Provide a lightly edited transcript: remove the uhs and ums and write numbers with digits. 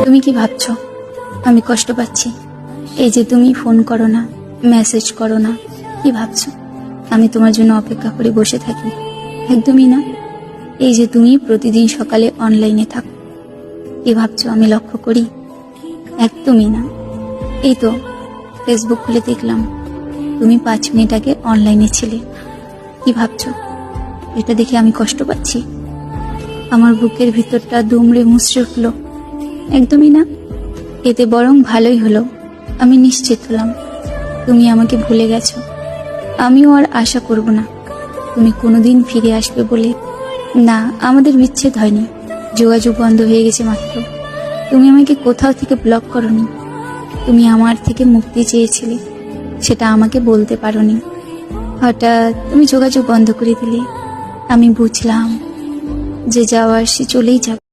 তুমি কি ভাবছো আমি কষ্ট পাচ্ছি? এই যে তুমি ফোন করো না, মেসেজ করো না, কি ভাবছো আমি তোমার জন্য অপেক্ষা করে বসে থাকি? একদমই না। এই যে তুমি প্রতিদিন সকালে অনলাইনে থাকো, কি ভাবছো আমি লক্ষ্য করি? একদমই না। এই তো ফেসবুক খুলে দেখলাম তুমি 5 মিনিট আগে অনলাইনে ছিলে, কি ভাবছো এটা দেখে আমি কষ্ট পাচ্ছি? আমার বুকের ভিতরটা দুমড়ে মুচড়ে উঠলো। একদমই না। এতে বরং ভালোই হলো, আমি নিশ্চিত হলাম তুমি আমাকে ভুলে গেছো। আমিও আর আশা করব না তুমি কোনোদিন ফিরে আসবে বলে। না, আমাদের বিচ্ছেদ হয়নি, যোগাযোগ বন্ধ হয়ে গেছে মাত্র। তুমি আমাকে কোথাও থেকে ব্লক করনি, তুমি আমার থেকে মুক্তি চেয়েছিলে, সেটা আমাকে বলতে পারোনি। হঠাৎ তুমি যোগাযোগ বন্ধ করে দিলে। আমি বুঝলাম যে যাওয়ার সে চলেই যাবে।